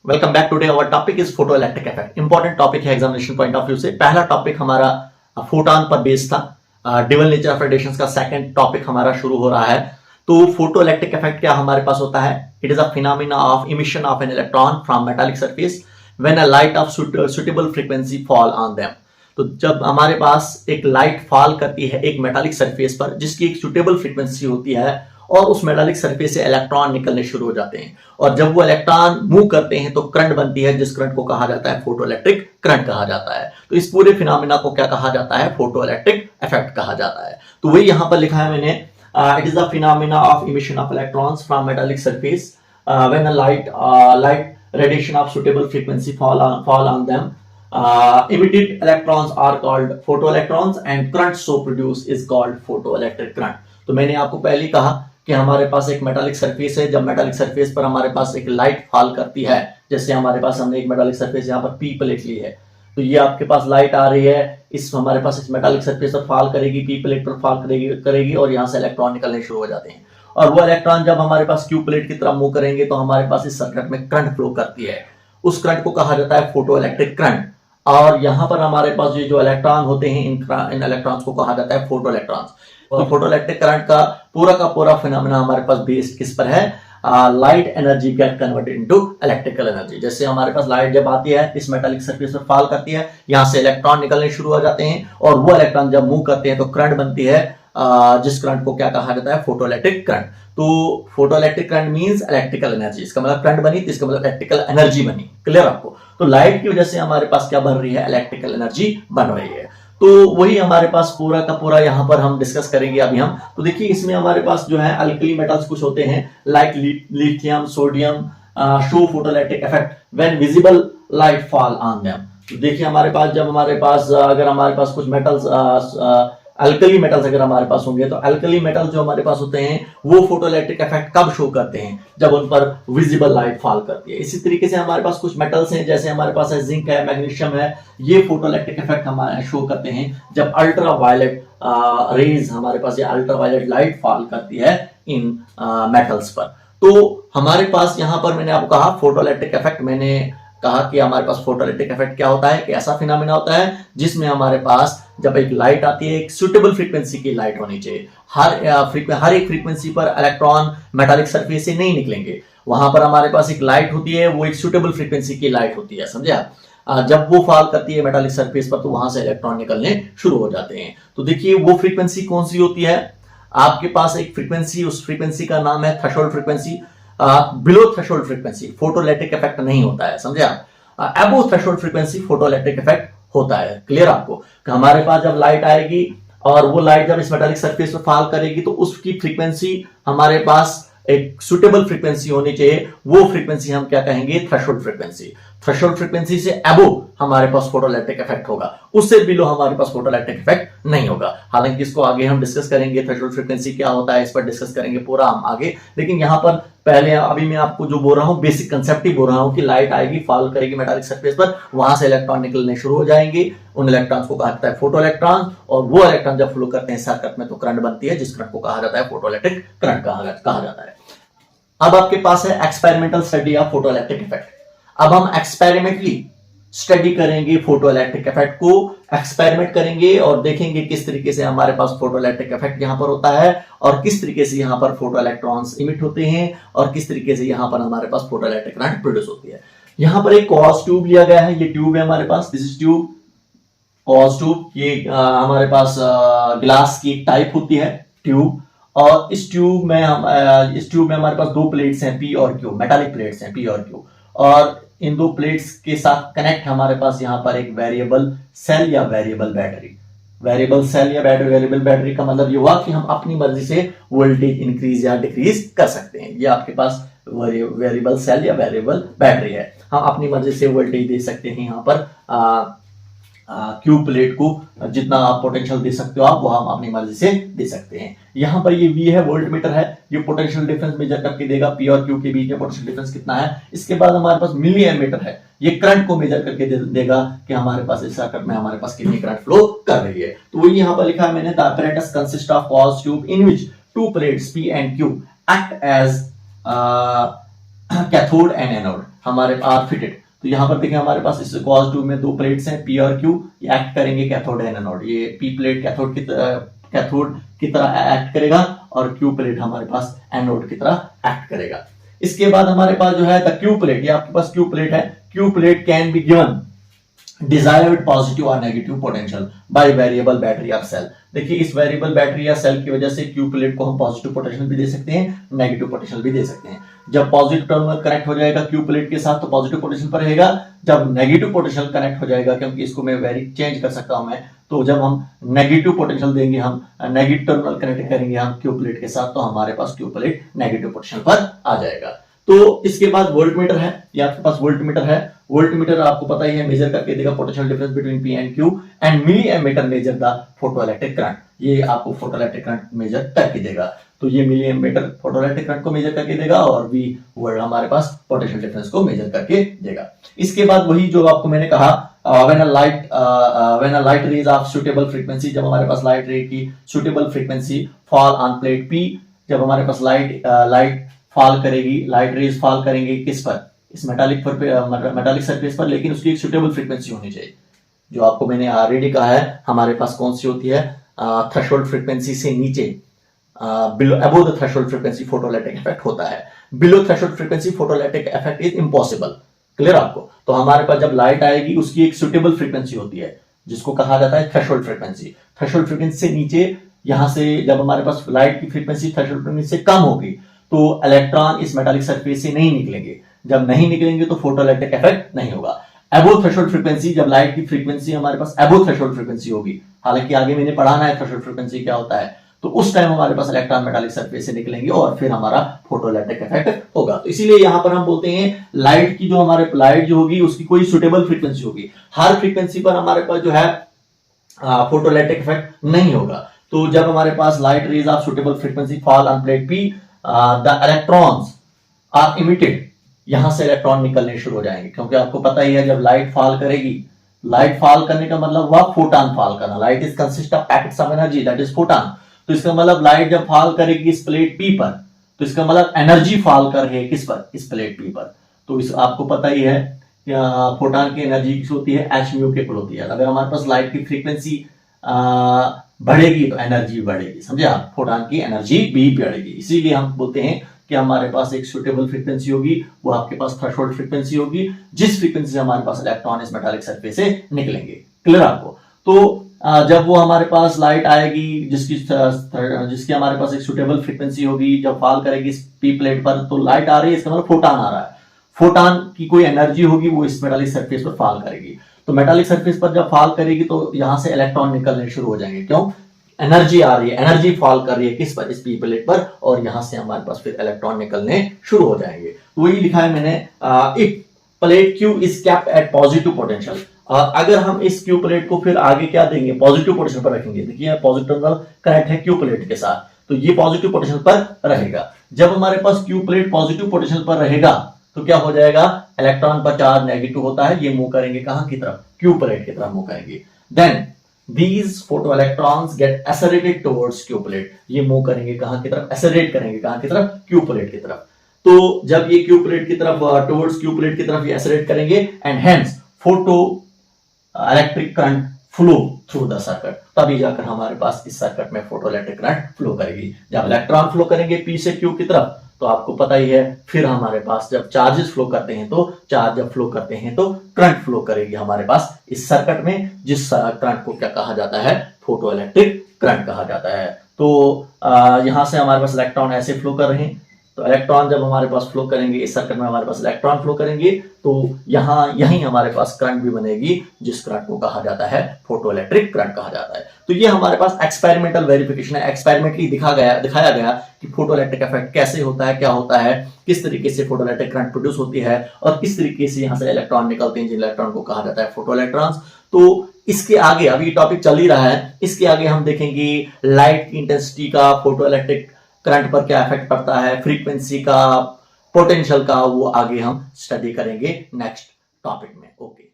Welcome back. Today our topic is photoelectric effect. Important topic है examination point of view से। पहला topic हमारा photon पर based था, डिवल नेचर ऑफ रेडिएशंस का second topic हमारा शुरू हो रहा है। तो फोटो इलेक्ट्रिक इफेक्ट क्या हमारे पास होता है? It is a phenomena of emission of an electron from metallic surface when a light of suitable frequency fall on them. तो जब हमारे पास एक लाइट फॉल करती है एक मेटालिक सरफेस पर जिसकी एक सुटेबल फ्रीक्वेंसी होती है और उस मेटालिक सरफेस से इलेक्ट्रॉन निकलने शुरू हो जाते हैं, और जब वो इलेक्ट्रॉन मूव करते हैं तो करंट बनती है, जिस करंट को कहा जाता है फोटो इलेक्ट्रिक करंट कहा जाता है। तो इस पूरे फिनोमेना को क्या कहा जाता है? फोटो इलेक्ट्रिक इफेक्ट कहा जाता है। तो वही यहां पर लिखा है मैंने, it is the phenomena of emission of electrons from metallic surface when a light radiation of suitable frequency fall on them. Emitted electrons are called photoelectrons and current so produced is called photoelectric current. तो मैंने आपको पहले ही कहा कि हमारे पास एक metallic surface है। जब मेटालिक सरफेस पर हमारे पास एक लाइट फॉल करती है, जैसे हमारे पास हमने एक मेटालिक सरफेस यहाँ पर पी प्लेट ली है, तो ये आपके पास लाइट आ रही है, इस हमारे पास इस मेटालिक सरफेस पर फॉल करेगी, पी प्लेट पर फॉल करेगी और यहाँ से इलेक्ट्रॉन निकलने शुरू हो जाते हैं। और वो इलेक्ट्रॉन जब हमारे पास क्यू प्लेट की तरफ मूव करेंगे तो हमारे पास इस सर्किट में करंट फ्लो करती है। उस करंट को कहा जाता है फोटो इलेक्ट्रिक करंट। और यहां पर हमारे पास ये जो इलेक्ट्रॉन होते हैं इन इलेक्ट्रॉन्स को कहा जाता है फोटो इलेक्ट्रॉन्स। तो फोटो इलेक्ट्रिक करंट का पूरा फिनोमेना हमारे पास बेस्ड किस पर है? Light energy get converted into electrical energy. जैसे हमारे पास लाइट जब आती है इस मेटालिक सरफेस पर फॉल करती है, यहां से इलेक्ट्रॉन निकलने शुरू हो जाते हैं और वो इलेक्ट्रॉन जब मूव करते हैं तो करंट बनती है, जिस करंट को क्या कहा जाता है? Photo electric current. तो photo electric current means electrical energy. इसका मतलब करंट बनी तो इसका मतलब इलेक्ट्रिकल एनर्जी बनी। क्लियर आपको? तो लाइट की वजह से हमारे पास क्या बन रही है? इलेक्ट्रिकल एनर्जी बन रही है। तो वही हमारे पास पूरा का पूरा यहां पर हम डिस्कस करेंगे अभी हम। तो देखिए इसमें हमारे पास जो है अल्कली मेटल्स कुछ होते हैं like lithium, sodium, show photo electric effect when visible light fall on them. तो देखिए हमारे पास जब हमारे पास अगर हमारे पास कुछ मेटल्स अल्कली मेटल्स अगर हमारे पास होंगे तो अल्कली मेटल्स जो हमारे पास होते हैं वो फोटो इलेक्ट्रिक इफेक्ट कब शो करते हैं? जब उन पर विजिबल लाइट फॉल करती है। इसी तरीके से हमारे पास कुछ मेटल्स हैं, जैसे हमारे पास है जिंक है, मैग्नीशियम है, ये फोटो इलेक्ट्रिक इफेक्ट हमारे शो करते हैं जब अल्ट्रा वायलेट रेज हमारे पास, ये अल्ट्रा वायलेट लाइट फॉल करती है इन मेटल्स पर। तो हमारे पास यहां पर मैंने आपको कहा फोटो इलेक्ट्रिक इफेक्ट, मैंने कहा कि हमारे पास फोटो इलेक्ट्रिक इफेक्ट क्या होता है कि ऐसा फिनोमेना होता है जिसमें हमारे पास जब एक लाइट आती है, एक सुटेबल फ्रीक्वेंसी की लाइट होनी चाहिए। हर एक फ्रीक्वेंसी पर इलेक्ट्रॉन मेटालिक सरफेस से नहीं निकलेंगे। वहां पर हमारे पास एक लाइट होती है, वो एक सुटेबल फ्रीक्वेंसी की लाइट होती है, समझे आप? जब वो फॉल करती है मेटालिक सरफेस पर तो वहां से इलेक्ट्रॉन निकलने शुरू हो जाते हैं। तो देखिए वो फ्रीक्वेंसी कौन सी होती है? आपके पास एक फ्रीक्वेंसी, उस फ्रीक्वेंसी का नाम है threshold frequency. Below threshold frequency photo electric effect नहीं होता है, समझे आप? Above threshold frequency photo electric effect होता है। क्लियर आपको? कि हमारे पास जब लाइट आएगी और वो लाइट जब इस मेटालिक सरफेस पर फॉल करेगी तो उसकी फ्रीक्वेंसी हमारे पास एक सुटेबल फ्रीक्वेंसी होनी चाहिए। वो फ्रीक्वेंसी हम क्या कहेंगे? Threshold frequency. थ्रेशोल्ड फ्रीक्वेंसी से अबव हमारे पास फोटो इलेक्ट्रिक इफेक्ट होगा, उससे बिलो हमारे पास फोटो इलेक्ट्रिक इफेक्ट नहीं होगा। हालांकि इसको आगे हम डिस्कस करेंगे, थ्रेशोल्ड फ्रीक्वेंसी क्या होता है इस पर डिस्कस करेंगे पूरा हम आगे। लेकिन यहां पर पहले अभी मैं आपको जो बोल रहा हूं बेसिक कंसेप्ट ही बोल रहा हूं कि लाइट आएगी, फॉल करेगी मेटालिक सरफेस पर, वहां से इलेक्ट्रॉन निकलने शुरू हो जाएंगे। उन इलेक्ट्रॉन्स को कहा जाता है फोटो इलेक्ट्रॉन, और वो इलेक्ट्रॉन जब फ्लो करते हैं सर्किट में तो करंट बनती है, जिस करंट को कहा जाता है फोटो इलेक्ट्रिक करंट कहा जाता है। अब आपके पास है experimental study of photo electric effect. अब हम एक्सपेरिमेंटली स्टडी करेंगे फोटो इलेक्ट्रिक इफेक्ट को, एक्सपेरिमेंट करेंगे और देखेंगे किस तरीके से हमारे पास फोटो इलेक्ट्रिक इफेक्ट यहां पर होता है और किस तरीके से यहां पर फोटो इलेक्ट्रॉन्स इमिट होते हैं और किस तरीके से यहां पर हमारे पास फोटो इलेक्ट्रिक करंट प्रोड्यूस होती है। यहां पर एक कॉस ट्यूब लिया गया है, ये ट्यूब है हमारे पास, this is tube, quartz tube. ये हमारे पास ग्लास की टाइप होती है ट्यूब, और इस ट्यूब में हमारे पास दो प्लेट्स हैं पी और क्यू, मेटालिक प्लेट्स हैं पी और क्यू, और इन दो प्लेट्स के साथ कनेक्ट हमारे पास यहाँ पर एक वेरिएबल सेल या वेरिएबल बैटरी। वेरिएबल सेल या वेरिएबल बैटरी का मतलब ये हुआ कि हम अपनी मर्जी से वोल्टेज इंक्रीज या डिक्रीज कर सकते हैं। ये आपके पास वेरिएबल सेल या वेरिएबल बैटरी है, हम अपनी मर्जी से वोल्टेज दे सकते हैं। यहाँ पर क्यू प्लेट को जितना आप पोटेंशियल दे सकते हो आप, वो हम अपनी मर्जी से दे सकते हैं। यहाँ पर ये V है, वोल्ट मीटर है, ये पोटेंशियल डिफरेंस मेजर करके देगा पी और क्यू के बीच में पोटेंशियल डिफरेंस कितना है। इसके बाद हमारे पास मिली एमीटर है, ये करंट को मेजर करके देगा कि हमारे पास इस सर्किट में हमारे पास कितनी करंट फ्लो कर रही है। तो वही यहाँ पर लिखा है मैंने, the apparatus consists of cause tube in which two plates P and Q act as cathode and anode. हमारे आर फिटेड। तो यहाँ पर देखिए हमारे पास इस cos 2 में दो प्लेट्स हैं P और Q, ये एक्ट करेंगे कैथोड एंड एनोड। ये P प्लेट कैथोड की तरह एक्ट करेगा और Q प्लेट हमारे पास एनोड की तरह एक्ट करेगा। इसके बाद हमारे पास जो है द Q प्लेट, ये आपके पास Q प्लेट है। Q plate can be given desired positive और negative potential by variable battery और सेल। देखिए इस वेरिएबल बैटरी या सेल की वजह से क्यू प्लेट को हम पॉजिटिव पोटेंशियल भी दे सकते हैं, नेगेटिव पोटेंशियल भी दे सकते हैं। जब पॉजिटिव टर्मिनल कनेक्ट हो जाएगा क्यू प्लेट के साथ तो पॉजिटिव पोटेंशियल पर रहेगा। जब नेगेटिव पोटेंशियल कनेक्ट हो जाएगा, क्योंकि इसको मैं वेरी चेंज कर सकता हूं मैं, तो जब हम नेगेटिव पोटेंशियल देंगे, हम नेगेटिव टर्मिनल कनेक्ट करेंगे हम क्यू प्लेट के साथ, तो हमारे पास क्यू प्लेट नेगेटिव पोटेंशियल पर आ जाएगा। तो इसके बाद वोल्टमीटर है, ये आपके पास वोल्टमीटर है। वोल्टमीटर आपको पता ही है मेजर करके देगा potential difference between P and Q, and milliammeter measure the photoelectric current. ये आपको फोटोइलेक्ट्रिक करंट मेजर करके देगा। तो ये मिली एमीटर फोटोइलेक्ट्रिक करंट को मेजर करके देगा और वी वर्ड हमारे पास पोटेंशियल डिफरेंस को मेजर करके देगा। इसके बाद वही जो आपको मैंने कहा when a light rays of suitable frequency, जब हमारे पास लाइट रे की suitable frequency fall on plate P, जब हमारे पास लाइट फॉल करेगी, लाइट रेज फॉल करेंगे किस पर, इस मेटालिक सरफेस पर, लेकिन उसकी एक सुटेबल फ्रीक्वेंसी होनी चाहिए। जो आपको मैंने ऑलरेडी कहा है हमारे पास कौन सी होती है, थ्रेशोल्ड फ्रीक्वेंसी से नीचे, below above the threshold frequency photoelectric effect होता है। Below threshold frequency photoelectric effect is impossible. Clear आपको? तो हमारे पास जब लाइट आएगी उसकी एक सुटेबल फ्रीक्वेंसी होती है जिसको कहा जाता है थ्रेशोल्ड फ्रीक्वेंसी। थ्रेशोल्ड फ्रीक्वेंसी से नीचे, यहां से जब हमारे पास लाइट की फ्रीक्वेंसी थ्रेशोल्ड फ्रीक्वेंसी से कम होगी तो इलेक्ट्रॉन इस मेटालिक सरफेस से नहीं निकलेंगे। जब नहीं निकलेंगे तो फोटोइलेक्ट्रिक इफेक्ट नहीं होगा। अबव थ्रेशोल्ड फ्रीक्वेंसी, जब लाइट की फ्रीक्वेंसी हमारे पास अबव थ्रेशोल्ड फ्रीक्वेंसी होगी, हालांकि आगे मैंने पढ़ाना है थ्रेशोल्ड फ्रीक्वेंसी क्या होता है, तो उस टाइम हमारे पास इलेक्ट्रॉन मेटालिक सरफेस से निकलेंगे और फिर हमारा फोटोइलेक्ट्रिक इफेक्ट होगा। तो इसीलिए यहां पर हम बोलते हैं लाइट की जो हमारे लाइट जो होगी उसकी कोई सुटेबल फ्रीक्वेंसी होगी। हर फ्रीक्वेंसी पर हमारे पास जो है फोटोइलेक्ट्रिक इफेक्ट नहीं होगा। तो जब हमारे पास light rays of suitable frequency fall on plate P, the electrons are emitted, यहां से इलेक्ट्रॉन निकलने शुरू हो जाएंगे। क्योंकि आपको पता ही है जब लाइट फॉल करेगी, लाइट फॉल करने का मतलब हुआ फोटॉन फॉल करना। Light is consist of packets of energy, that is photon. तो इसका मतलब लाइट जब फॉल करेगी इस प्लेट पी पर, तो इसका मतलब एनर्जी फॉल कर रही है किस पर, इस प्लेट पी पर। तो इस आपको पता ही है फोटॉन की एनर्जी किस होती है, एच म्यू के इक्वल होती है। अगर हमारे पास लाइट की फ्रीक्वेंसी बढ़ेगी तो एनर्जी बढ़ेगी, समझे आप, फोटॉन की एनर्जी भी बढ़ेगी। इसीलिए हम बोलते हैं कि हमारे पास एक सुटेबल फ्रीक्वेंसी होगी, वो आपके पास थ्रेशोल्ड फ्रीक्वेंसी होगी, जिस फ्रीक्वेंसी से हमारे पास इलेक्ट्रॉन इस मेटालिक सरफेस से निकलेंगे। क्लियर आपको? तो जब वो हमारे पास लाइट आएगी जिसकी हमारे पास एक सुटेबल फ्रीक्वेंसी होगी, जब फॉल करेगी इस पी प्लेट पर, तो लाइट आ रही है, इसका मतलब फोटॉन आ रहा है। फोटॉन की कोई एनर्जी होगी, वो इस मेटालिक सरफेस पर फॉल करेगी। तो मेटालिक सरफेस पर जब फॉल करेगी तो यहां से इलेक्ट्रॉन निकलने शुरू हो जाएंगे। क्यों? एनर्जी आ रही है, एनर्जी फॉल कर रही है किस पर, इस पी प्लेट पर, और यहां से हमारे पास फिर इलेक्ट्रॉन निकलने शुरू हो जाएंगे। तो वही लिखा है मैंने, if plate Q is kept at positive potential. और अगर हम इस क्यू प्लेट को फिर आगे क्या देंगे, पॉजिटिव पोटेंशियल पर रखेंगे। देखिए पॉजिटिव टर्मिनल कनेक्ट है क्यू प्लेट के साथ, तो ये पॉजिटिव पोटेंशियल पर रहेगा। जब हमारे पास क्यू प्लेट पॉजिटिव पोटेंशियल पर रहेगा तो क्या हो जाएगा, इलेक्ट्रॉन पर चार्ज नेगेटिव होता है, ये मूव करेंगे कहां की तरफ, क्यू प्लेट की तरफ मूव करेंगे। Then these photoelectrons get accelerated towards Q plate, ये मूव करेंगे कहां की तरफ, एक्सेलरेट करेंगे कहां की तरफ, Q प्लेट की तरफ। तो जब ये Q प्लेट की तरफ टुवर्ड्स Q प्लेट की तरफ ये एक्सेलरेट करेंगे, and hence photo electric current flow through the circuit, तभी जाकर हमारे पास इस सर्किट में फोटो इलेक्ट्रिक करंट फ्लो करेगी। जब इलेक्ट्रॉन फ्लो करेंगे P से Q की तरफ, तो आपको पता ही है फिर हमारे पास जब चार्जेस फ्लो करते हैं, तो चार्ज जब फ्लो करते हैं तो करंट फ्लो करेगी हमारे पास इस सर्किट में, जिस करंट को क्या कहा जाता है, फोटो इलेक्ट्रिक करंट कहा जाता है। तो यहां से हमारे पास इलेक्ट्रॉन ऐसे फ्लो कर रहे हैं, तो इलेक्ट्रॉन जब हमारे पास फ्लो करेंगे इस सर्किट में, हमारे पास इलेक्ट्रॉन फ्लो करेंगे, तो यहीं हमारे पास करंट भी बनेगी, जिस करंट को कहा जाता है फोटो इलेक्ट्रिक करंट कहा जाता है। तो ये हमारे पास एक्सपेरिमेंटल वेरिफिकेशन है, एक्सपेरिमेंटली दिखाया गया कि फोटो इलेक्ट्रिक इफेक्ट कैसे होता है, क्या होता है, किस तरीके से फोटो इलेक्ट्रिक करंट प्रोड्यूस होती है, और किस तरीके से यहाँ से इलेक्ट्रॉन निकलते हैं, जिन इलेक्ट्रॉन को कहा जाता है फोटो इलेक्ट्रॉन्स। तो इसके आगे, अभी टॉपिक चल ही रहा है, इसके आगे हम देखेंगे लाइट की इंटेंसिटी का फोटो इलेक्ट्रिक करंट पर क्या इफेक्ट पड़ता है, फ्रीक्वेंसी का, पोटेंशियल का, वो आगे हम स्टडी करेंगे नेक्स्ट टॉपिक में। ओके।